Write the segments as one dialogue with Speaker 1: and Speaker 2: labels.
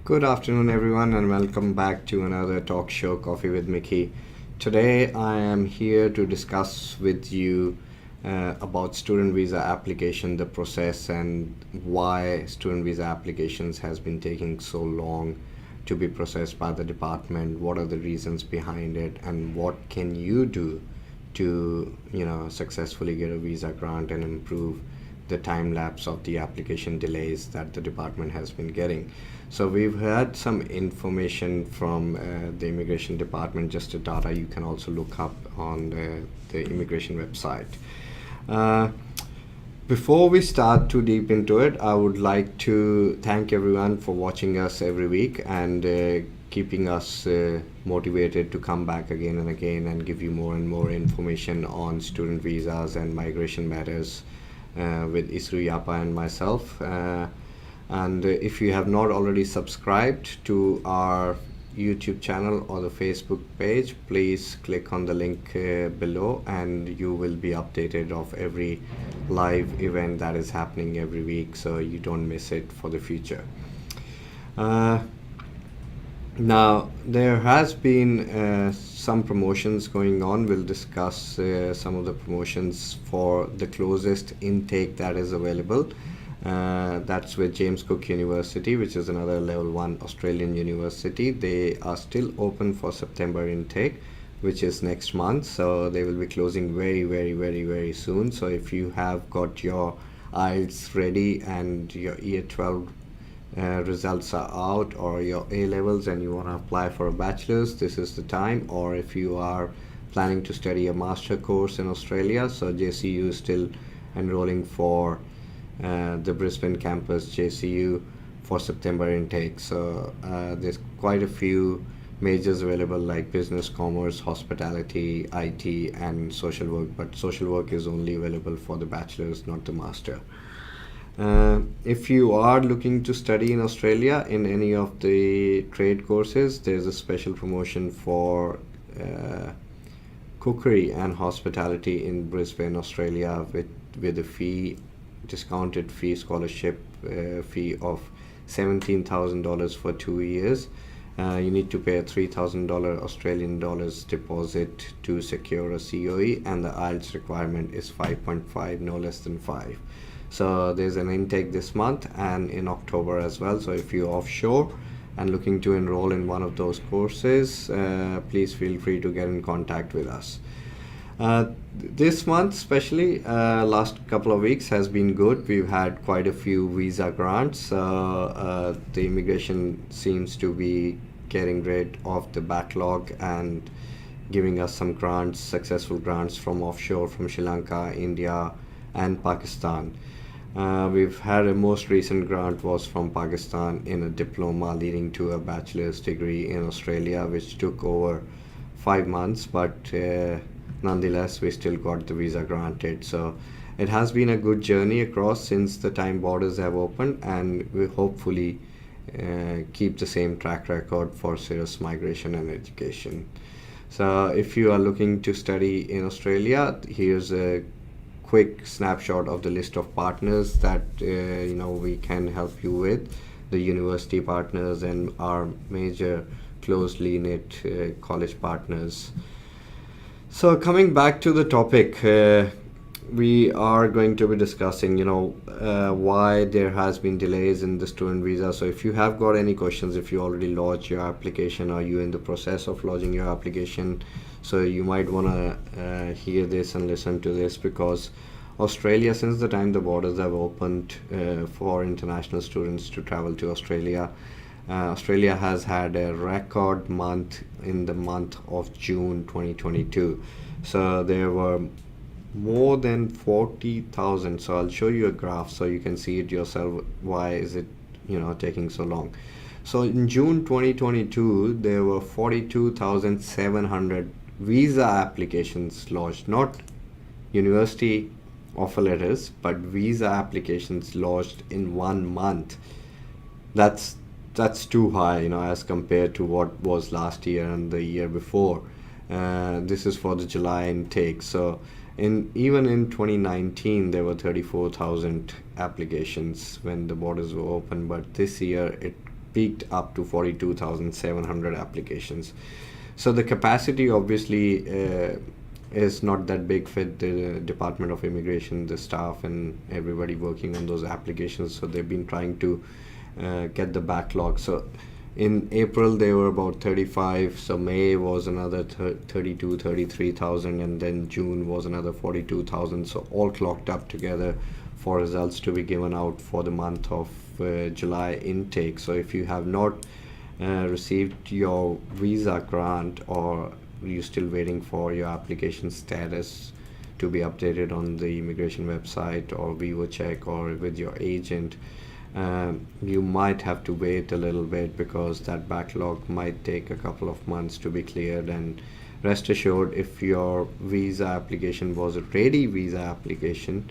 Speaker 1: Good afternoon, everyone, and welcome back to another talk show, Coffee with Mickey. Today, I am here to discuss with you about student visa application, the process, and why student visa applications has been taking so long to be processed by the department. What are the reasons behind it, and what can you do to successfully get a visa grant and improve the time lapse of the application delays that the department has been getting. So we've had some information from the immigration department, just a data you can also look up on the immigration website. Uh, Before we start too deep into it, I would like to thank everyone for watching us every week and keeping us motivated to come back again and again and give you more and more information on student visas and migration matters with Isru Yapa and myself. And if you have not already subscribed to our YouTube channel or the Facebook page, please click on the link below and you will be updated of every live event that is happening every week so you don't miss it for the future. Now, there has been some promotions going on. We'll discuss some of the promotions for the closest intake that is available. That's with James Cook University, which is another level 1 Australian university. They are still open for September intake, which is next month. So they will be closing very, very, very, very soon. So if you have got your IELTS ready and your year 12 results are out, or your A levels and you want to apply for a bachelor's, this is the time. Or if you are planning to study a master course in Australia, so JCU is still enrolling for the Brisbane campus JCU for September intake. So there's quite a few majors available like business, commerce, hospitality, IT, and social work, but social work is only available for the bachelor's, not the master. If you are looking to study in Australia in any of the trade courses, there's a special promotion for cookery and hospitality in Brisbane, Australia, with a discounted fee scholarship fee of $17,000 for 2 years. You need to pay a $3,000 Australian dollars deposit to secure a COE, and the IELTS requirement is 5.5, no less than 5. So there's an intake this month and in October as well. So if you're offshore and looking to enroll in one of those courses, please feel free to get in contact with us. This month, especially last couple of weeks, has been good. We've had quite a few visa grants. The immigration seems to be getting rid of the backlog and giving us some grants, successful grants from offshore, from Sri Lanka, India, and Pakistan. We've had a most recent grant was from Pakistan in a diploma leading to a bachelor's degree in Australia, which took over 5 months, but nonetheless, we still got the visa granted. So it has been a good journey across since the time borders have opened, and we hopefully keep the same track record for Sirus migration and education. So if you are looking to study in Australia, here's a quick snapshot of the list of partners that we can help you with, the university partners and our major closely knit college partners. So coming back to the topic, we are going to be discussing why there has been delays in the student visa. So if you have got any questions, if you already lodged your application or you in the process of lodging your application, so you might want to hear this and listen to this, because Australia, since the time the borders have opened for international students to travel to Australia, Australia has had a record month in the month of June 2022. So there were more than 40,000. So I'll show you a graph so you can see it yourself. Why is it taking so long? So in June 2022, there were 42,700 visa applications lodged, not university offer letters, but visa applications lodged in 1 month. That's too high, as compared to what was last year and the year before. This is for the July intake. So even in 2019, there were 34,000 applications when the borders were open, but this year it peaked up to 42,700 applications. So the capacity obviously is not that big for the Department of Immigration, the staff and everybody working on those applications. So they've been trying to get the backlog. So in April they were about 35, so May was another 33,000, and then June was another 42,000. So all clocked up together for results to be given out for the month of July intake. So if you have not received your visa grant, or you're still waiting for your application status to be updated on the immigration website or Vivo Check or with your agent, you might have to wait a little bit, because that backlog might take a couple of months to be cleared. And rest assured, if your visa application was a ready visa application,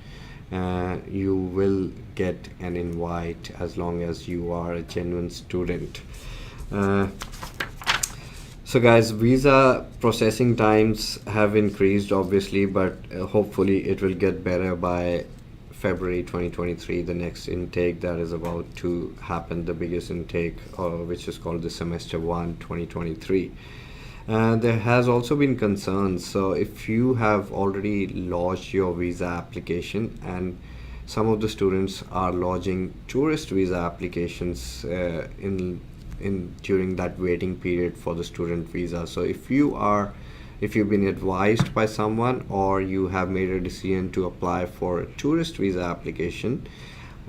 Speaker 1: you will get an invite as long as you are a genuine student. So guys, visa processing times have increased obviously, but hopefully it will get better by February 2023, the next intake that is about to happen, the biggest intake, which is called the semester 1 2023. There has also been concerns. So if you have already lodged your visa application, and some of the students are lodging tourist visa applications in during that waiting period for the student visa. So if you've been advised by someone, or you have made a decision to apply for a tourist visa application,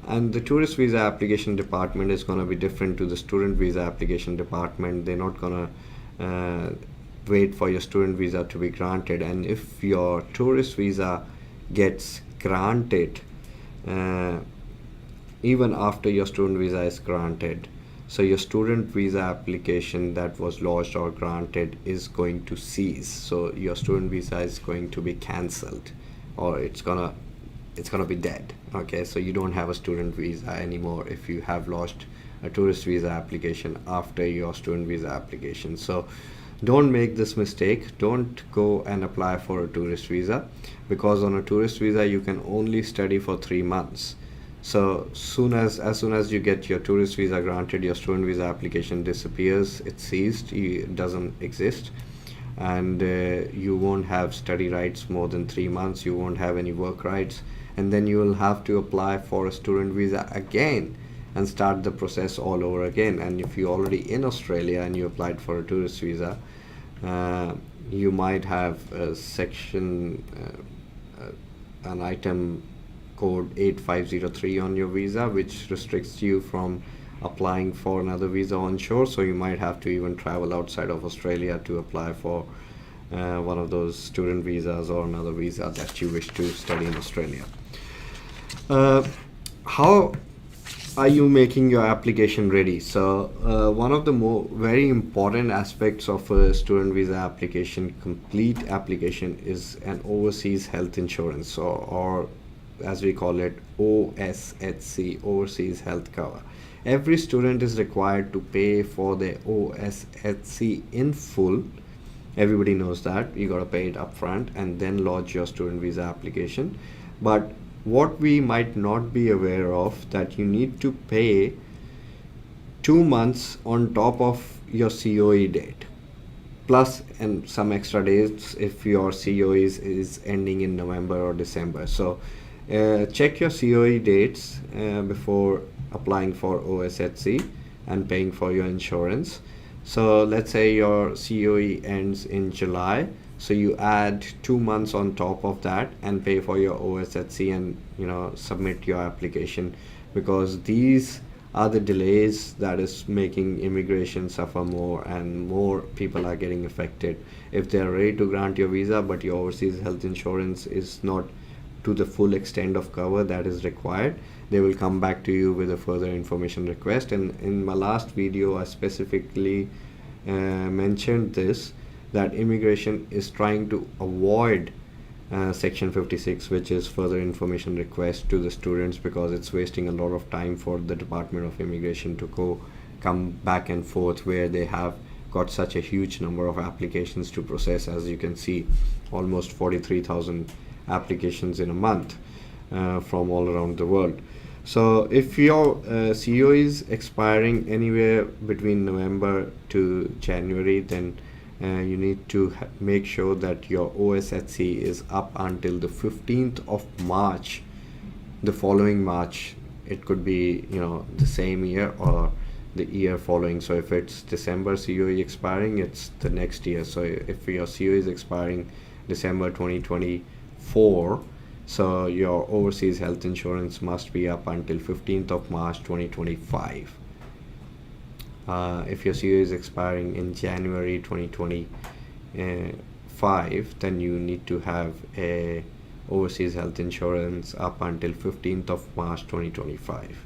Speaker 1: and the tourist visa application department is going to be different to the student visa application department. They're not going to wait for your student visa to be granted. And if your tourist visa gets granted even after your student visa is granted, so your student visa application that was lodged or granted is going to cease. So your student visa is going to be cancelled, or it's gonna be dead. Okay, so you don't have a student visa anymore if you have lodged a tourist visa application after your student visa application. So don't make this mistake. Don't go and apply for a tourist visa, because on a tourist visa you can only study for 3 months. So as soon as you get your tourist visa granted, your student visa application disappears. It's ceased. It doesn't exist, and you won't have study rights more than 3 months. You won't have any work rights, and then you will have to apply for a student visa again and start the process all over again. And if you're already in Australia and you applied for a tourist visa, you might have a section, an item code 8503 on your visa, which restricts you from applying for another visa onshore. So you might have to even travel outside of Australia to apply for one of those student visas or another visa that you wish to study in Australia. How are you making your application ready? So one of the very important aspects of a student visa application, complete application, is an overseas health insurance, or as we call it, OSHC, overseas health cover. Every student is required to pay for their OSHC in full. Everybody knows that. You got to pay it upfront and then lodge your student visa application. But what we might not be aware of, that you need to pay 2 months on top of your COE date, plus and some extra days if your COE is ending in November or December. So check your COE dates before applying for OSHC and paying for your insurance. So let's say your COE ends in July, so you add 2 months on top of that and pay for your OSHC, and submit your application, because these are the delays that is making immigration suffer more, and more people are getting affected. If they're ready to grant your visa but your overseas health insurance is not to the full extent of cover that is required, they will come back to you with a further information request. And in my last video I specifically mentioned this, that immigration is trying to avoid section 56, which is further information request to the students, because it's wasting a lot of time for the Department of Immigration to come back and forth, where they have got such a huge number of applications to process. As you can see, almost 43,000 applications in a month from all around the world. So if your CO is expiring anywhere between November to January, then you need to make sure that your OSHC is up until the 15th of March, the following March. It could be, the same year or the year following. So if it's December COE expiring, it's the next year. So if your COE is expiring December 2024, so your overseas health insurance must be up until 15th of March 2025. If your COE is expiring in January 2025, then you need to have a overseas health insurance up until 15th of March 2025.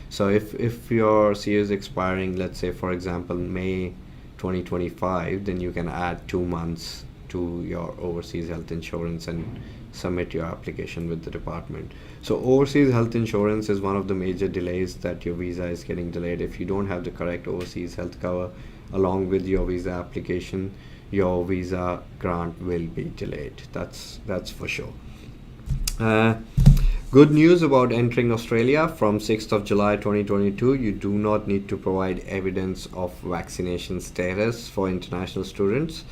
Speaker 1: So if your COE is expiring, let's say for example May 2025, then you can add 2 months to your overseas health insurance and submit your application with the department. So overseas health insurance is one of the major delays that your visa is getting delayed. If you don't have the correct overseas health cover along with your visa application, your visa grant will be delayed. That's for sure. Good news about entering Australia. From 6th of July 2022, you do not need to provide evidence of vaccination status for international students.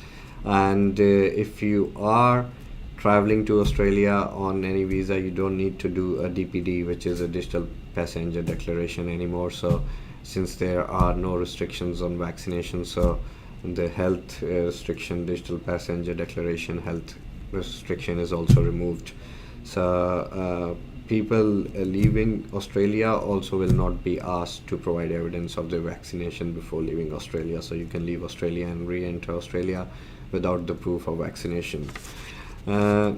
Speaker 1: And if you are traveling to Australia on any visa, you don't need to do a DPD, which is a digital passenger declaration anymore. So since there are no restrictions on vaccination, so the health restriction, digital passenger declaration health restriction is also removed. So people leaving Australia also will not be asked to provide evidence of their vaccination before leaving Australia. So you can leave Australia and re-enter Australia without the proof of vaccination. The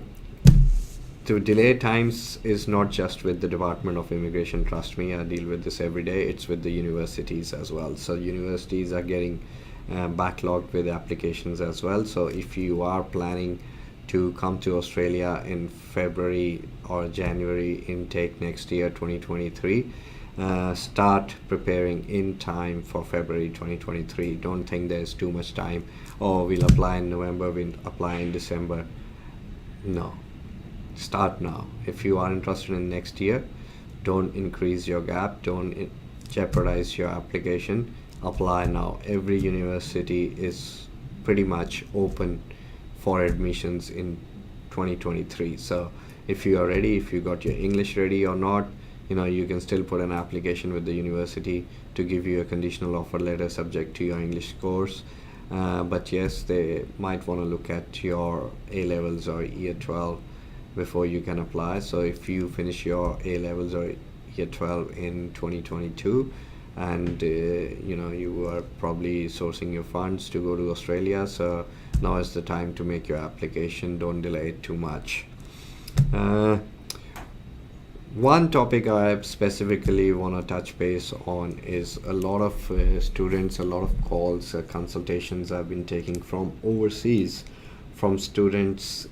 Speaker 1: delay times is not just with the Department of Immigration. Trust me, I deal with this every day. It's with the universities as well. So universities are getting backlogged with applications as well. So if you are planning to come to Australia in February or January intake next year 2023, start preparing in time for February 2023. Don't think there's too much time. Oh, we'll apply in November, we'll apply in December. No, start now. If you are interested in next year, don't increase your gap, don't jeopardize your application. Apply now. Every university is pretty much open for admissions in 2023. So if you are ready, if you got your English ready or not, you can still put an application with the university to give you a conditional offer letter subject to your English scores. But yes, they might want to look at your A levels or year 12 before you can apply. So if you finish your A levels or year 12 in 2022, and you are probably sourcing your funds to go to Australia, so now is the time to make your application. Don't delay it too much. One topic I specifically want to touch base on is a lot of students, a lot of calls, consultations I've been taking from overseas, from students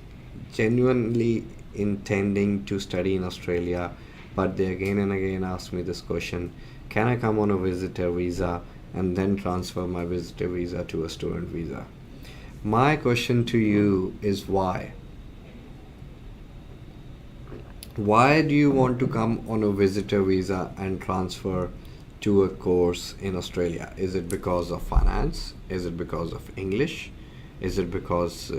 Speaker 1: genuinely intending to study in Australia, but they again and again ask me this question: can I come on a visitor visa and then transfer my visitor visa to a student visa? My question to you is why? Why do you want to come on a visitor visa and transfer to a course in Australia? Is it because of finance? Is it because of English? Is it because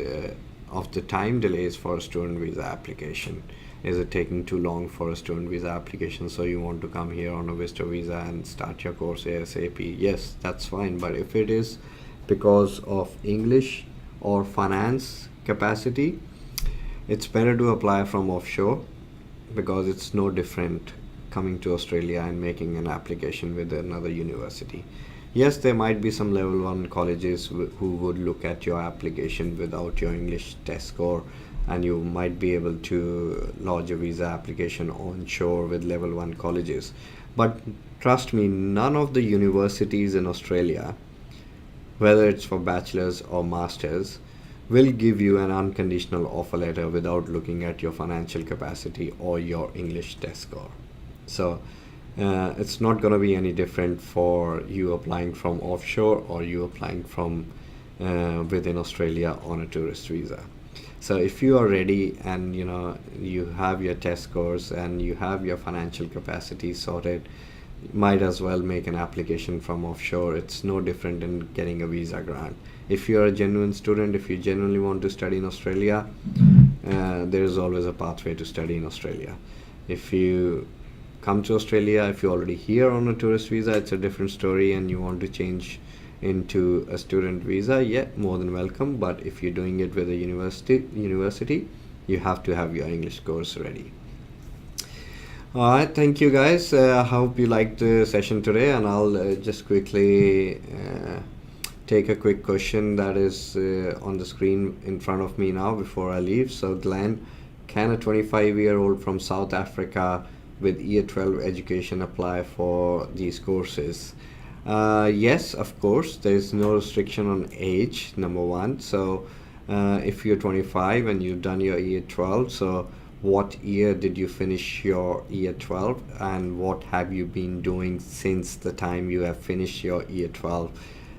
Speaker 1: of the time delays for a student visa application? Is it taking too long for a student visa application, so you want to come here on a visitor visa and start your course ASAP? Yes, that's fine. But if it is because of English or finance capacity, it's better to apply from offshore, because it's no different coming to Australia and making an application with another university. Yes, there might be some level 1 colleges who would look at your application without your English test score, and you might be able to lodge a visa application onshore with level 1 colleges. But trust me, none of the universities in Australia, whether it's for bachelor's or master's, will give you an unconditional offer letter without looking at your financial capacity or your English test score. So it's not going to be any different for you applying from offshore or you applying from within Australia on a tourist visa. So if you are ready and you have your test scores and you have your financial capacity sorted, might as well make an application from offshore. It's no different than getting a visa grant. If you're a genuine student, if you genuinely want to study in Australia, there is always a pathway to study in Australia. If you come to Australia, if you're already here on a tourist visa, it's a different story, and you want to change into a student visa, yeah, more than welcome. But if you're doing it with a university, you have to have your English course ready. All right, thank you guys. I hope you liked the session today, and I'll just quickly take a quick question that is on the screen in front of me now before I leave. So Glenn, can a 25-year-old from South Africa with year 12 education apply for these courses? Yes, of course. There's no restriction on age, number one. So if you're 25 and you've done your year 12, so what year did you finish your year 12, and what have you been doing since the time you have finished your year 12?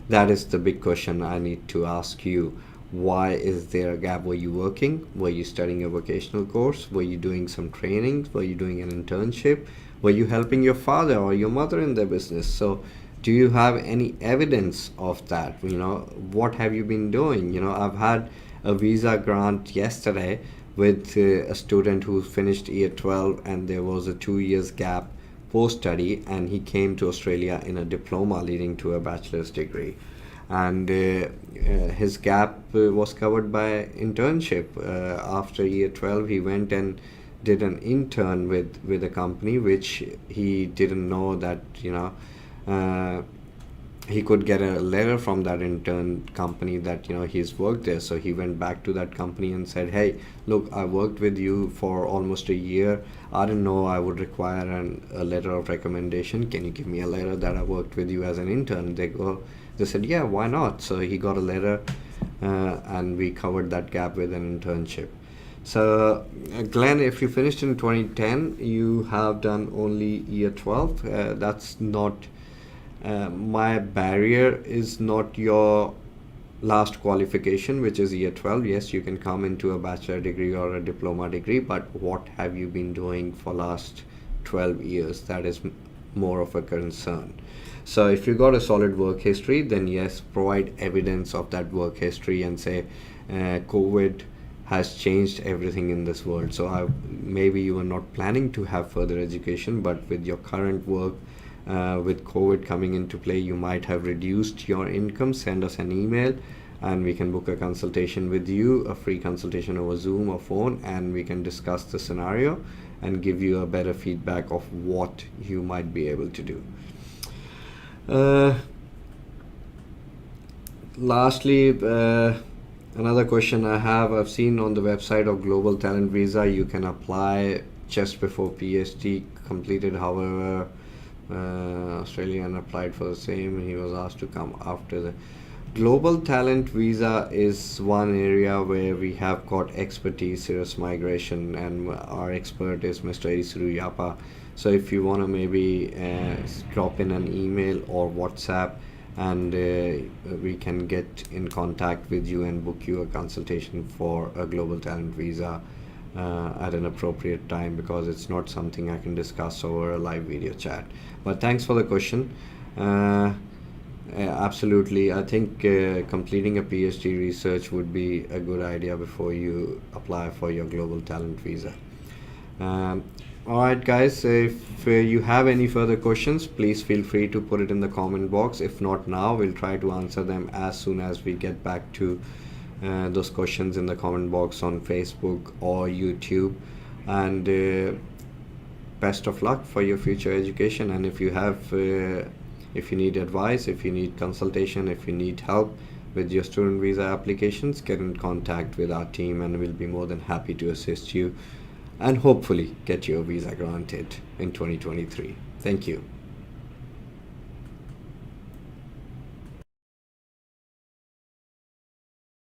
Speaker 1: That is the big question I need to ask you. Why is there a gap? Were you working? Were you studying a vocational course? Were you doing some trainings? Were you doing an internship? Were you helping your father or your mother in their business? So do you have any evidence of that? What have you been doing? I've had a visa grant yesterday with a student who finished year 12, and there was a 2 years gap post study, and he came to Australia in a diploma leading to a bachelor's degree, and his gap was covered by internship. After year 12, he went and did an intern with a company, which he didn't know that he could get a letter from that intern company that he's worked there. So he went back to that company and said, hey, look, I worked with you for almost a year. I didn't know I would require a letter of recommendation. Can you give me a letter that I worked with you as an intern? They said, yeah, why not? So he got a letter, and we covered that gap with an internship. So Glenn, if you finished in 2010, you have done only year 12. That's not my barrier is not your last qualification, which is year 12. Yes, you can come into a bachelor degree or a diploma degree, but what have you been doing for last 12 years? That is more of a concern. So if you got a solid work history, then yes, provide evidence of that work history and say COVID has changed everything in this world. So maybe you were not planning to have further education, but with your current work, with COVID coming into play, you might have reduced your income. Send us an email and we can book a consultation with you, a free consultation over Zoom or phone, and we can discuss the scenario and give you a better feedback of what you might be able to do. Lastly, another question I've seen on the website of Global Talent Visa, you can apply just before PhD completed. However, Australian applied for the same, and he was asked to come after. The Global Talent Visa is one area where we have got expertise, Sirus Migration, and our expert is Mr. Isuru Yapa. So if you want to maybe drop in an email or WhatsApp, and we can get in contact with you and book you a consultation for a Global Talent Visa at an appropriate time, because it's not something I can discuss over a live video chat. But thanks for the question. Absolutely, I think completing a PhD research would be a good idea before you apply for your Global Talent Visa. Alright guys, if you have any further questions, please feel free to put it in the comment box. If not now, we'll try to answer them as soon as we get back to those questions in the comment box on Facebook or YouTube. And best of luck for your future education. And if you have if you need advice, if you need consultation, if you need help with your student visa applications, get in contact with our team and we'll be more than happy to assist you and hopefully get your visa granted in 2023. Thank you.